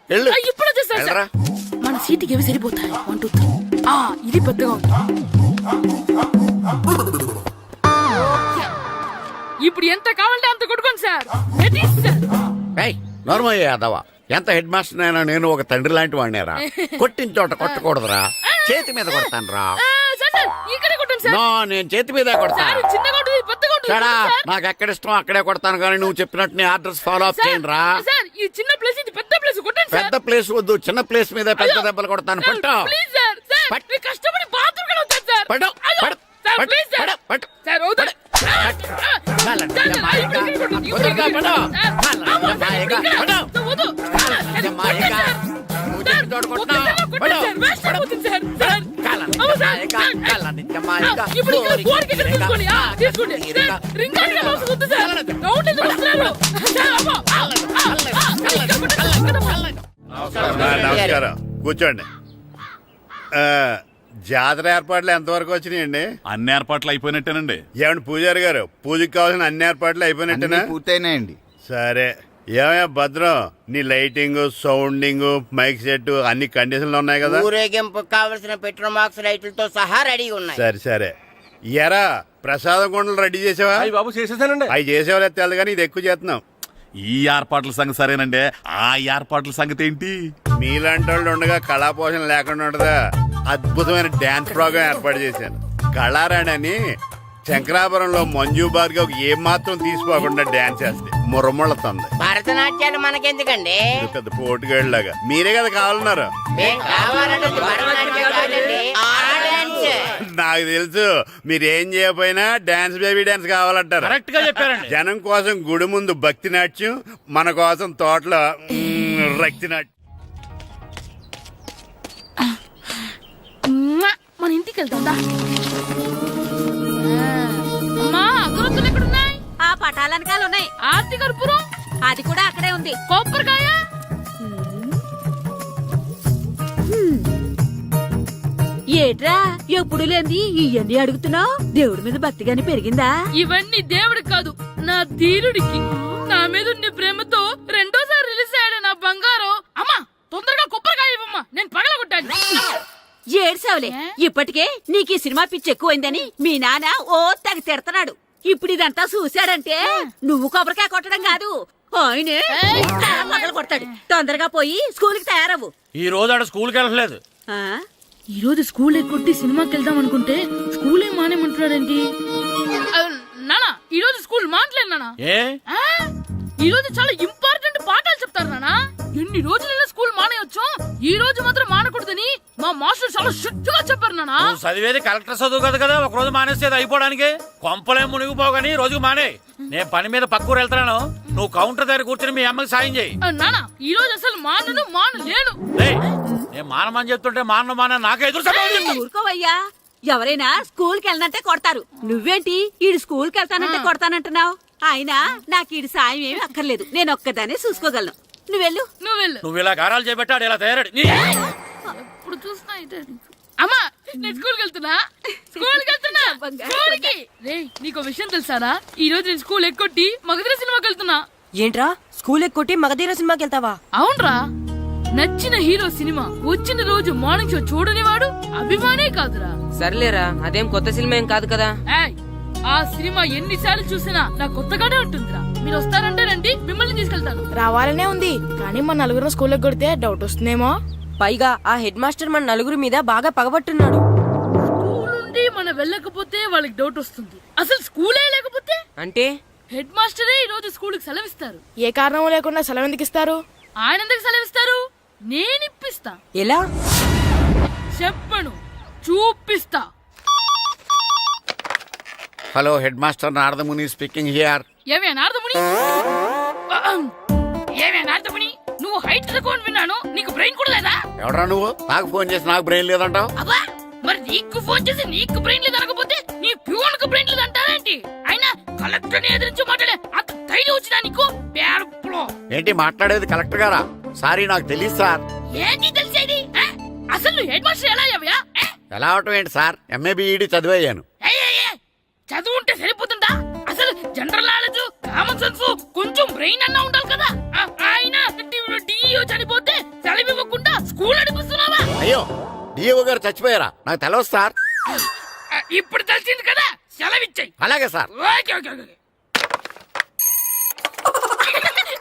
S5: వెళ్ళు.
S6: ఇప్పుడు వచ్చేసా
S5: వెళ్ళరా.
S6: మన సీటుకి ఏవి సరిపోతాయి? 1 2 3. ఇది పెద్దగా ఉంది. ఇప్పుడు ఎంత కావాలంటే అంత కొట్టుకోండి సార్.
S5: నోర్మయ్య యాదవ, ఎంత హెడ్ మాస్టర్ అయినా నేను ఒక తండ్రి లాంటి వాడినేరా. కొట్టిన చోట కొట్టకూడదురా, చేతి మీద కొడతాను రా.
S6: ఇక్కడ కొట్టండి సార్.
S5: నో, నేను చేతి మీద కొడతా.
S6: చిన్నగా ఉంటుంది, పెద్దగా ఉంటుంది.
S5: చడా, నాకు ఎక్కడ ఇష్టం అక్కడే కొడతాను, కానీ నువ్వు చెప్పినట్టు నీ ఆర్డర్స్ ఫాలో అప్ చేయండి రా.
S6: సార్ ఈ చిన్న ప్లేస్ ఇది పెద్ద ప్లేస్ కొట్టండి సార్.
S5: పెద్ద ప్లేస్ వద్దు, చిన్న ప్లేస్ మీద పెద్ద దెబ్బలు కొడతాను. పట్టు.
S6: Please sir. సార్ మీరు కష్టపడి బాత్రూమ్ కూడా వద్దు సార్.
S5: పట్టు. పట్టు.
S6: Sir please sir.
S5: పట్టు.
S6: సార్ వద్దు.
S2: నమస్కారం, కూర్చోండి. జాతర ఏర్పాట్లు ఎంతవరకు వచ్చినాయండి?
S4: అన్ని ఏర్పాట్లు అయిపోయినట్టేనండి.
S2: ఏమండి పూజారి గారు, పూజకి కావాల్సిన అన్ని ఏర్పాట్లు అయిపోయినట్టేనా?
S10: పూర్తయినాయండి.
S2: సరే. ఏమయ్యా భద్రం, నీ లైటింగ్, సౌండింగ్, మైక్ సెట్ అన్ని కండిషన్లు ఉన్నాయి కదా?
S8: ఊరేగింపు కావలసిన పెట్రోల్ మార్క్స్ లైట్లతో సహా రెడీ ఉన్నాయి.
S2: సరే. ఎరా ప్రసాదం కొండలు రెడీ చేసావా?
S10: బాబు చేసేసానండి.
S2: అవి చేసేవాళ్ళు తెలదు కానీ ఇది ఎక్కువ చేస్తున్నాం.
S4: ఈ ఏర్పాట్ల సంగతి సరేనండి, ఆ ఏర్పాట్ల సంగతి ఏంటి?
S2: మీలాంటి వాళ్ళు ఉండగా కళాపోషణ లేకుండా ఉండదా? అద్భుతమైన డాన్స్ ప్రోగ్రాం ఏర్పాటు చేశాను. కళారాణి అని శంకరాపురంలో మంజు భార్గవ్ ఏం మాత్రం తీసుకోకుండా డాన్స్ చేస్తే మురముళ్ళతుంది.
S8: భరతనాట్యాలు మనకెందుకండి?
S2: పెద్ద పోటుగాళ్ళలాగా మీరే కదా కావాలన్నారు. నాకు తెలుసు, మీరేం చేయకపోయినా డాన్స్ బేబీ డాన్స్ కావాలంటారు.
S4: కరెక్ట్ గా చెప్పారండి.
S2: జనం కోసం గుడి ముందు భక్తి నాట్యం, మన కోసం తోటలో రక్తి నాట్యం.
S6: మన ఇంటికి వెళ్తుందా? అమ్మా అగరొత్తులు ఎక్కడున్నాయి?
S7: ఆ పటాలనకాలు ఉన్నాయి.
S6: ఆర్తి కర్పూరం
S7: అది కూడా అక్కడే ఉంది.
S6: కొబ్బరికాయ
S7: ఏట్రా ఎప్పుడు లేంది ఇవన్నీ అడుగుతున్నావు? దేవుడి మీద భక్తి గాని పెరిగిందా?
S6: ఇవన్నీ దేవుడికి కాదు, నా ధీరుడికి. నా మీద ఉండే ప్రేమతో రెండోసారి రిలీజ్ అయ్యాడు నా బంగారం. అమ్మా తొందరగా కొబ్బరికాయ ఇవ్వమ్మా, నేను పగలగొట్టాను.
S7: ఏడ్సావులే, ఇప్పటికే నీకు ఈ సినిమా పిచ్చి ఎక్కువైందని మీ నాన్న ఓ తెగ తిడతాడు. ఇప్పుడు ఇదంతా చూశాడంటే నువ్వు కొబ్బరికాయ కొట్టడం కాదు, ఆయనే పగలు కొడతాడు. తొందరగా పోయి స్కూల్ కి తయారవు.
S3: ఈ రోజు ఆడ స్కూల్కి వెళ్ళలేదు.
S6: ఈ రోజు స్కూల్ ఎక్కొట్టి సినిమాకి వెళ్దాం అనుకుంటే స్కూల్ ఏం మానేమంటున్నాడేంటి? నానా ఈ రోజు స్కూల్ మానట్లేదు నానా. ఈ రోజు చాలా ఇంపార్టెంట్ పాఠాలు చెప్తారు నానా. ఎన్ని రోజులైనా స్కూల్ మానేయొచ్చు, ఈ రోజు మాత్రం మానకూడదని మా మాస్టర్ చాలా స్ట్రిక్ట్ గా చెప్పారు నానా.
S3: చదివేది కలెక్టర్ చదువు కదా కదా, ఒక రోజు మానేసేది అయిపోవడానికి. కొంపలేం మునిగిపోగాని రోజుకు మానే. నేను పని మీద పక్కూరు వెళ్తాను, నువ్వు కౌంటర్ దగ్గర కూర్చొని మీ అమ్మకి సాయం చేయి.
S6: నానా ఈ రోజు అసలు మానలేను.
S3: నేను మానమని చెప్తుంటే మాన నాకే ఎదురు.
S7: ఊరుకోవయ్యా, ఎవరైనా స్కూల్ కి వెళ్ళనంటే కొడతారు. నువ్వేంటి ఈడు స్కూల్ కి వెళ్తానంటే కొడతానంటున్నావు? అయినా నాకు ఈడు సాయం ఏమి అక్కర్లేదు, నేను ఒక్కదానే చూసుకోగలను. నువ్వెళ్ళు.
S3: నువ్వు ఇలా గారాలు చేపెట్టాడు ఇలా తయారాడు.
S6: ఇప్పుడు చూస్తా అమ్మా, నేను స్కూల్కి వెళ్తున్నా. స్కూల్కి నీకు విషయం తెలుసారా? ఈ రోజు నేను స్కూల్ ఎక్కొట్టి మగధీర సినిమాకి వెళ్తున్నా.
S11: ఏంట్రా స్కూల్ ఎక్కొట్టి మగధీర సినిమాకి వెళ్తావా?
S6: అవునరా, నచ్చిన హీరో సినిమా వచ్చిన రోజు మార్నింగ్ షో చూడని వాడు అభిమానే కాదురా.
S11: సర్లేరా, అదేం కొత్త సినిమా ఏం కాదు కదా.
S6: ఏయ్, ఆ సినిమా ఎన్నిసార్లు చూసినా నా కొత్తగానే ఉంటుందిరా. మీరు వస్తారంటే రండి, మిమ్మల్ని తీసుకెళ్తాను.
S9: రావాలనే ఉంది, కానీ మన నలుగురు స్కూల్లో కొడితే డౌట్ వస్తుందేమో. పైగా ఆ హెడ్ మాస్టర్ మన నలుగురు మీద బాగా పగబట్టున్నాడు.
S6: స్కూల్ నుండి మనం వెళ్ళకపోతే వాళ్ళకి డౌట్ వస్తుంది. అసలు స్కూలే లేకపోతే
S11: అంటే
S6: హెడ్ మాస్టరే ఈ రోజు స్కూల్ కి సెలవిస్తారు.
S9: ఏ కారణం లేకుండా సెలవు ఎందుకు ఇస్తారు?
S6: ఆయన ఎందుకు సెలవిస్తారు? నేను ఇప్పిస్తా.
S11: ఎలా?
S6: చెప్పను, చూపిస్తా.
S5: Hello, head master Naradamuni speaking here.
S6: ఏమే నారదముని, ఏమే నారదముని, నువ్వు హైట్ రికార్డ్ విన్నాను, నీకు బ్రెయిన్ కూడా లేదా?
S5: ఎవడా నువ్వు? నాకు ఫోన్ చేసి నాకు బ్రెయిన్ లేదంటావు?
S6: అబ్బా, మరి నీకు ఫోన్ చేసి నీకు బ్రెయిన్ లేదు అనకపోతే నీ ప్యూన్ కు బ్రెయిన్ లేదు అంటారేంటి? అయినా కలెక్టర్ ని ఎదిరించి మాట్లాడే అంత ధైర్యం వచ్చినా నీకు? పేరులో
S5: ఏంటి మాట్లాడేది? కలెక్టర్ గారా? సారీ, నాకు తెలియదు సార్.
S6: ఏంటి తెలిసేది? అసలు నువ్వు హెడ్ మాస్టర్ ఎలా అయ్యావయ్యా?
S5: ఎలా అవటం ఏంటి సార్? MA B Ed చదివయ్యాను.
S6: చదువు ఉంటే సరిపోతుందా? అసలు జనరల్ నాలెడ్జ్, కామన్ సెన్స్, కొంచెం బ్రెయిన్ అన్నా ఉండాలి కదా. ఆయన డిఇఓ చనిపోతే సెలవు ఇవ్వకుండా స్కూల్ నడిపిస్తున్నావా?
S5: అయ్యో, డిఓ గారు చచ్చిపోయారా? నాకు తెలవదు సార్.
S6: ఇప్పుడు తెలిసింది కదా, సెలవిచ్చాయి.
S5: అలాగే సార్.
S6: Okay okay okay.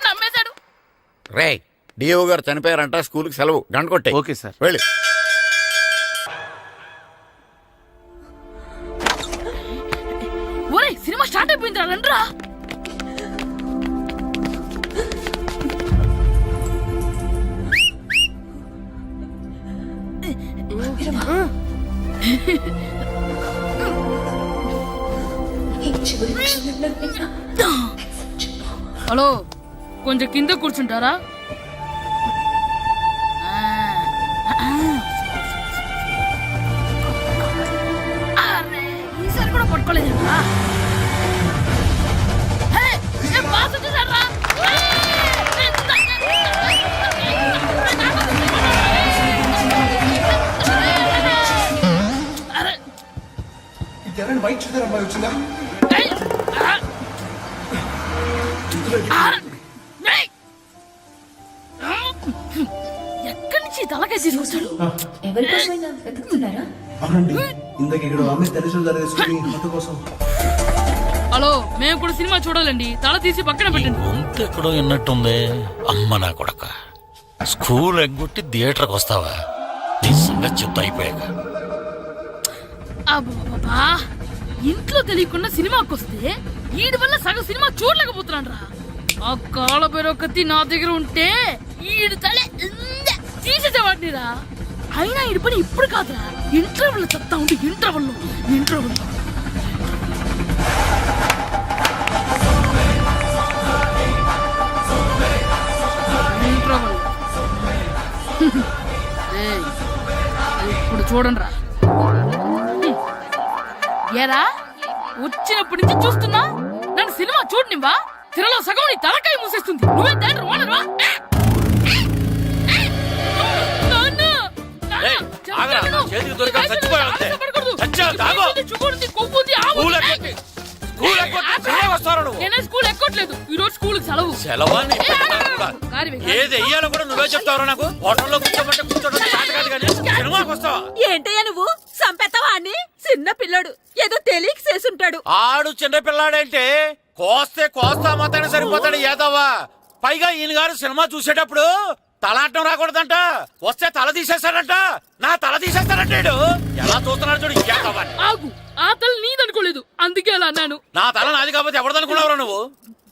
S6: నమ్మేశాడు.
S5: రే, డిఓ గారు చనిపోయారంట, స్కూల్కి సెలవు. గంట కొట్టే.
S4: Okay sir.
S5: వెళ్ళి.
S6: ఒరేయ్, సినిమా స్టార్ట్ అయిపోయింది రండ్రా. హలో, కొంచెం కింద కూర్చుంటారా? అరే, ఈసారి కూడా పట్టుకోలేదురా.
S10: వైట్ చూద్దరు అమ్మాయి వచ్చిందా?
S6: ఎక్కడి నుంచి తలకాయ తీసుకొచ్చాడు?
S10: అవునండి, ఇందాక ఇక్కడ అమ్మాయి తల్లిదండ్రులు తీసుకుని మొత్తం కోసం.
S6: హలో, మేము కూడా సినిమా చూడాలండి, తల తీసి పక్కన పెట్టండి.
S3: గొంతు ఎక్కడో విన్నట్టుంది. అమ్మ నా కొడక, స్కూల్ ఎగ్గొట్టి థియేటర్కి వస్తావా? నీ సంగతి చెప్తా అయిపోయాక.
S6: అబ్బా, ఇంట్లో తెలియకుండా సినిమాకి వస్తే వీడి వల్ల సగం సినిమా చూడలేకపోతున్నాను రా. ఆ కాళ్ళ బెరొకతి నా దగ్గర ఉంటే ఈడు తలే తీసేసేవాడిని రా. అయినా ఈడి పని ఇప్పుడు కాదురా, ఇంటర్వెల్ చెప్తా ఉంటే ఇంటర్వెల్ ఇప్పుడు చూడండి రా. ఏరా, వచ్చినప్పటి నుంచి చూస్తున్నా, నన్ను సినిమా చూడనివ్వా? తిరలో సగం నీ తలకాయ మూసేస్తుంది. నువ్వే తండ్రి ఓనర్వా?
S3: చేతికి దొరికా చచ్చిపోయావు అంతే. చచ్చావు, తాగు.
S6: నేనే స్కూల్ ఎక్కట్లేదు, ఈ రోజు స్కూల్ సెలవు.
S3: సెలవాన్ని ఏది వెయ్యాలో కూడా నువ్వే చెప్తావు. నాకు హోటల్లో కూర్చోబట్టే కూర్చోడం కాదు కానీ సినిమాకి వస్తావా?
S7: ఏంటయ్యా నువ్వు సంపెత్తవా అని? చిన్న పిల్లడు ఏదో తెలియక చేసుంటాడు.
S3: ఆడు చిన్న పిల్లాడంటే కోస్తే కోస్తా మాత్రమే సరిపోతాడు ఏదవ్వా. పైగా ఈయన గారు సినిమా చూసేటప్పుడు తలాటం రాకూడదంట, వస్తే తల తీసేస్తాడంట. నా తల తీసేస్తాడంటాడు. ఎలా చూస్తున్నాడు చూడు. ఇంకేదవ్వా,
S6: ఆగు, ఆ తల నీదనుకోలేదు, అందుకే అలా అన్నాను.
S3: నా తల నాది కాబట్టి ఎవరిదనుకున్నావురా నువ్వు?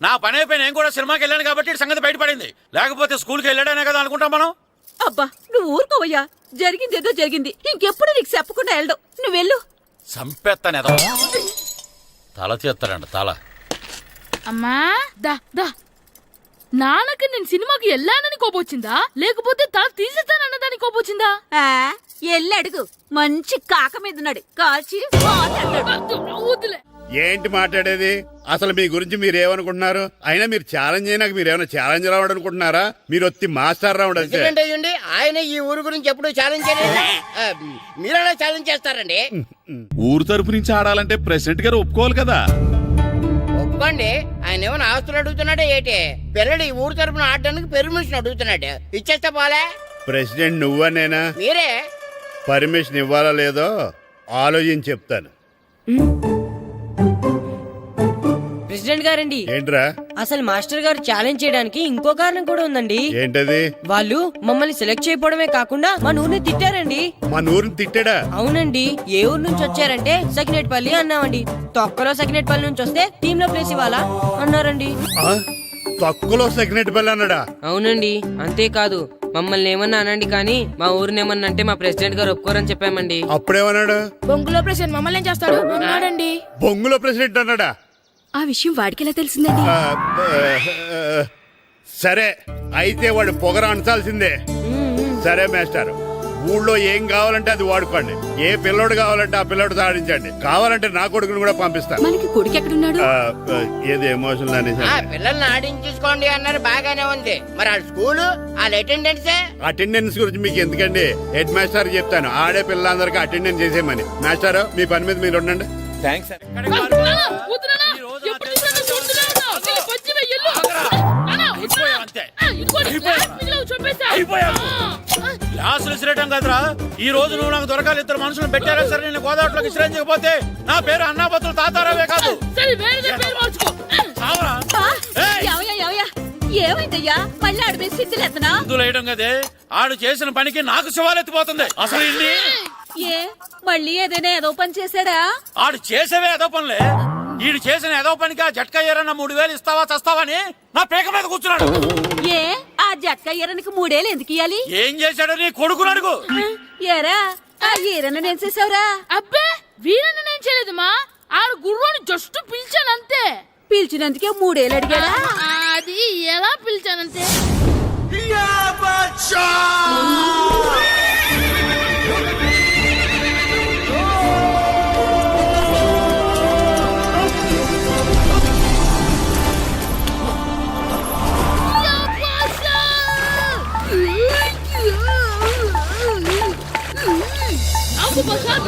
S3: నా పని అయిపోయి నేను కూడా సినిమాకి వెళ్ళాను కాబట్టి సంగతి బయటపడింది. లేకపోతే స్కూల్కి వెళ్ళాడనే కదా అనుకుంటాం మనం.
S7: అబ్బా, నువ్వు ఊరుకోవయ్యా. జరిగిందేదో జరిగింది, ఇంకెప్పుడు నీకు చెప్పకుండా వెళ్ళడు. నువ్వెళ్ళు.
S3: సంపెత్తనే తల తీస్తాడంట తల.
S6: అమ్మా దా దా, నాన్నకి నేను సినిమాకి వెళ్ళానని కోపొచ్చిందా, లేకపోతే తల తీసేస్తానన్నదాని కోపొచ్చిందా?
S7: ఎల్లి అడుగు, మంచి కాక మీదున్నాడు, కాల్చి
S6: వద్దులే.
S2: ఏంటి మాట్లాడేది? అసలు మీ గురించి మీరేమనుకుంటున్నారు? అయినా మీరు ఛాలెంజ్ అయినాక మీరు ఏమైనా ఛాలెంజ్ రావడం అనుకుంటున్నారా? మీరు వచ్చి మాస్టర్ రావడం అంతే.
S8: ఆయన ఈ ఊరు గురించి ఎప్పుడు ఛాలెంజ్ చేయలేదు. మీరెలా ఛాలెంజ్ చేస్తారండి?
S4: ఊరు తరపు నుంచి ఆడాలంటే ప్రెసిడెంట్ గారు ఒప్పుకోవాలి కదా.
S8: ఒప్పుకోండి. ఆయన ఏమైనా ఆస్తులు అడుగుతున్నాడే ఏటి? పిల్లడు ఈ ఊరు తరపున ఆడడానికి పెర్మిషన్ అడుగుతున్నాడు. ఇచ్చేస్తే పోలే.
S2: ప్రెసిడెంట్ నువ్వా నేనా?
S8: మీరే.
S2: పర్మిషన్ ఇవ్వాలా లేదో ఆలోచించి చెప్తాను.
S11: ప్రెసిడెంట్ గారండి,
S2: ఏంట్రా?
S11: అసలు మాస్టర్ గారు ఛాలెంజ్ చేయడానికి ఇంకో కారణం కూడా ఉందండి.
S2: ఏంటది?
S11: వాళ్ళు మమ్మల్ని సెలెక్ట్ చేయకపోవడమే కాకుండా మా ఊరిని తిట్టారండి.
S2: మన ఊరిని తిట్టాడా?
S11: అవునండి. ఏ ఊరు నుంచి వచ్చారంటే సకినేట్పల్లి అన్నామండి. తొక్కలో సకినేట్పల్లి నుంచి వస్తే టీమ్ లో ప్లేస్ ఇవ్వాలా అన్నారండి.
S2: తక్కువలో సెకండ్ బెల్ అన్నాడా?
S11: అవునండి. అంతేకాదు మమ్మల్ని ఏమన్నా అనండి కానీ మా ఊరిని ఏమన్నా అంటే మా ప్రెసిడెంట్ గారు ఒప్పుకోరని చెప్పామండి.
S2: అప్పుడేమన్నాడు?
S6: బొంగులో ప్రెసిడెంట్ మమ్మల్ని ఏం చేస్తాడు అన్నాడండి.
S2: బొంగులో ప్రెసిడెంట్ అన్నాడా?
S1: ఆ విషయం వాడికి ఎలా తెలిసిందండి?
S2: సరే అయితే వాడు పొగర అంచాల్సిందే. సరే మాస్టర్, ఊళ్ళో ఏం కావాలంటే అది వాడుకోండి. ఏ పిల్లోడు కావాలంటే ఆ పిల్లోడు సాధించండి. కావాలంటే నా కొడుకుని కూడా పంపిస్తాను.
S1: మనకి కొడుకు ఎక్కడున్నాడు?
S2: ఏది ఎమోషనల్ అనేసి
S8: పిల్లల్ని ఆడించేసుకోండి అన్నారు, బాగానే ఉంది. మరి ఆ స్కూలు వాళ్ళ
S2: అటెండెన్స్ గురించి మీకు ఎందుకండి? హెడ్ మాస్టర్ చెప్తాను, ఆడే పిల్లలందరికీ అటెండెన్స్ చేసేయమని. మాస్టర్ మీ పని మీద మీరు ఉండండి.
S4: థ్యాంక్స్.
S3: గ్లాసులు విసిరేయటం కదరా. ఈ రోజు నువ్వు నాకు దొరకాలి. ఇద్దరు మనుషులు పెట్టారా సరే, నేను గోదావరిలోకి విసిరించకపోతే నా పేరు అన్నాపతులు తాతారావే కాదు.
S7: ఏమైందయ్యా? మళ్ళీ ఆడు మీద సిద్ధులేతనా?
S3: వేయడం కదే, ఆడు చేసిన పనికి నాకు శివాలెత్తిపోతుంది. అసలు ఇన్ని
S7: ఏ మళ్ళీ ఏదైనా ఏదో పని చేశాడా?
S3: ఆడు చేసేవే ఏదో పనులే. ఈడు చేసిన ఏదో పనికి ఆ జట్కా ఏరన్న 3000 ఇస్తావా చస్తావని నా పేక మీద కూర్చున్నాడు.
S7: ఏ ఆ జట్కా ఈరనికి 3 ఏళ్ళు ఎందుకు ఇయ్యాలి?
S3: ఏం చేశాడో నీ కొడుకుని అడుగు.
S7: ఏరా ఆ ఈరన్న నేను చేసావురా?
S6: అబ్బే వీరన్న నేను చేయలేదమ్మా. ఆడు గుర్రాన్ని జస్ట్ పిలిచాను అంతే.
S7: పిలిచినందుకే 3 ఏళ్ళు అడిగాడా?
S6: అది ఎలా పిలిచానంటే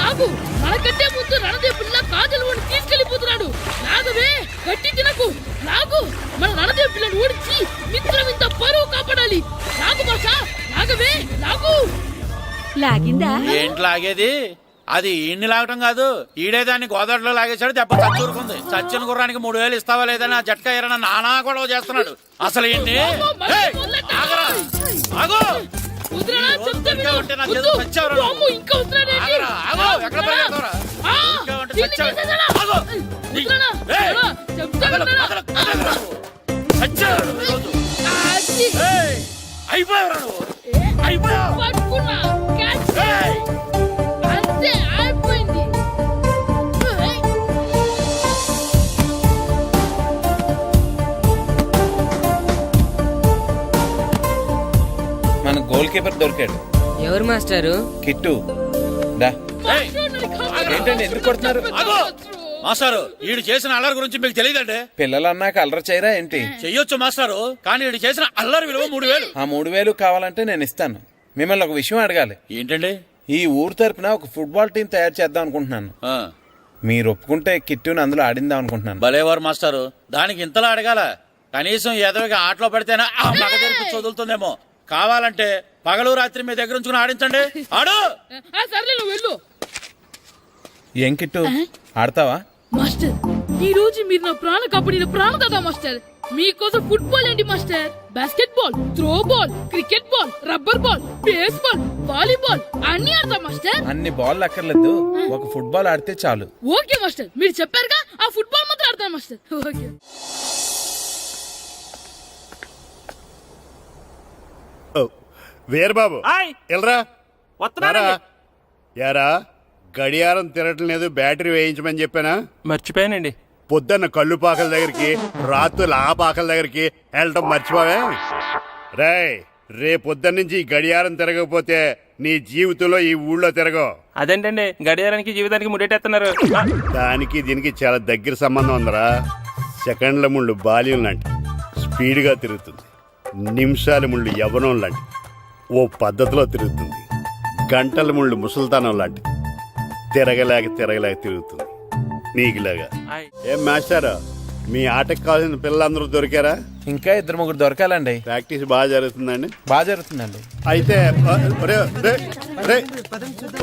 S6: నాకు మనకంటే ముందు రణదేవ్ పిల్ల కాజల్ ఓడి తీసుకెళ్లిపోతున్నాడు. నాగవే గట్టి తినకు. నాగు మన రణదేవ్ పిల్లని ఓడించి మిత్రం ఇంత పరువు కాపాడాలి. నాగు భాష నాగవే నాగు.
S7: లాగిందా?
S3: ఏంటి లాగేది? అది ఈయన్ని లాగటం కాదు, ఈడే దాన్ని గోదావరిలో లాగేశాడు. దెబ్బ చచ్చూరుకుంది. చచ్చిన గుర్రానికి 3000 ఇస్తావా లేదని ఆ జట్కా ఏరన్నా నానా గొడవ చేస్తున్నాడు. అసలు ఏంటి?
S4: మన గోల్ కీపర్ దొరికాడు.
S11: ఎవరు మాస్టారు?
S4: కిట్టు దా. ఏంటండి ఎందుకు కొడుతున్నారు?
S3: మాస్టారు, ఈడు చేసిన అల్లరి గురించి మీకు తెలియదండి.
S4: పిల్లలు అన్నాక అల్లరి చేయరా ఏంటి?
S3: చెయ్యొచ్చు మాస్టారు, కానీ ఈడు చేసిన అల్లరి విలువ 3000.
S4: ఆ 3000 కావాలంటే నేను ఇస్తాను. మిమ్మల్ని ఒక విషయం అడగాలి.
S3: ఏంటండి?
S4: ఈ ఊరు తరపున ఒక ఫుట్బాల్ టీం తయారు చేద్దాం అనుకుంటున్నాను. మీరు ఒప్పుకుంటే కిట్టుని అందులో ఆడిందాం అనుకుంటున్నాను.
S3: భలేవారు మాస్టారు, దానికి ఇంతలా అడగాల? కనీసం ఎదవిగా ఆటలో పడితేనే ఆ మగ తెరిపి చదువుతుందేమో. కావాలంటే పగలు రాత్రి మీ దగ్గర ఉంచుకుని ఆడించండి. ఆడు.
S6: సర్లే నువ్వు వెళ్ళు.
S4: ఏం కిట్టు ఆడతావా?
S6: మాస్టర్ ఈ రోజు మీరు నా ప్రాణ కాపాడిన ప్రాణదాత మాస్టర్. మీకోసం ఫుట్బాల్ ఏంటి master, basket ball, throw ball, cricket ball, rubber ball, base ball, volleyball అన్ని ఆడతా మాస్టర్.
S4: అన్ని బాల్ అక్కర్లేదు, ఒక ఫుట్బాల్ ఆడితే చాలు.
S6: ఓకే మాస్టర్, మీరు చెప్పారుగా ఆ ఫుట్బాల్ మాత్రం ఆడతాను మాస్టర్. ఓకే.
S2: వీరబాబు ఎల్రా యారా, గడియారం తిరగటం లేదు, బ్యాటరీ వేయించమని చెప్పానా?
S10: మర్చిపోయానండి.
S2: పొద్దున్న కళ్ళు పాకల దగ్గరికి, రాత్రులు ఆ పాకల దగ్గరికి వెళ్ళటం మర్చిపోవే. రేపొద్దున్న నుంచి ఈ గడియారం తిరగకపోతే నీ జీవితంలో ఈ ఊళ్ళో తిరగవు.
S10: అదేంటండి గడియారానికి జీవితానికి ముడేటేస్తున్నారు?
S2: దానికి దీనికి చాలా దగ్గర సంబంధం ఉందరా. సెకండ్ల ముళ్ళు బాల్యం లాంటి స్పీడ్గా తిరుగుతుంది. నిమిషాల ముళ్ళు యవ్వనం లాంటి ఓ పద్ధతిలో తిరుగుతుంది. గంటల ముళ్ళు ముసల్తానం లాంటి తిరగలేక తిరుగుతుంది. నీకులాగా. ఏం మాస్టర్, మీ ఆటకు కావాల్సిన పిల్లలందరూ దొరికారా?
S4: ఇంకా 2-3 దొరకాలండి.
S2: ప్రాక్టీస్ బాగా జరుగుతుందండి?
S4: బాగా జరుగుతుందండి.
S2: అయితే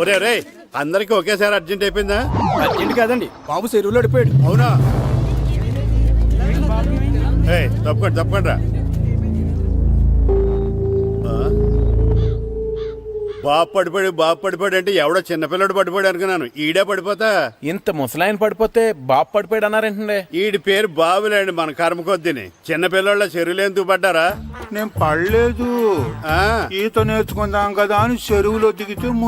S2: ఒరే అందరికి ఒకేసారి అర్జెంట్ అయిపోయిందా?
S10: అర్జెంట్ కాదండి, బాబు చెరువులో పడిపోయాడు.
S2: అవునా? తప్పకుండా రా. బాబు పడిపోయాడు అంటే ఎవడో చిన్నపిల్లడు పడిపోయాడు అనుకున్నాను. ఈడే పడిపోతా.
S4: ఇంత ముసలాయన పడిపోతే బాబు పడిపోయాడు అన్నారేంటండి?
S2: ఈడి పేరు బాబులేండి, మన కర్మ కొద్దిని. చిన్నపిల్లల చెరువులు ఎందుకు పడ్డారా?
S12: నేను పడలేదు, ఈత నేర్చుకుందాం కదా అని చెరువులో దిగితే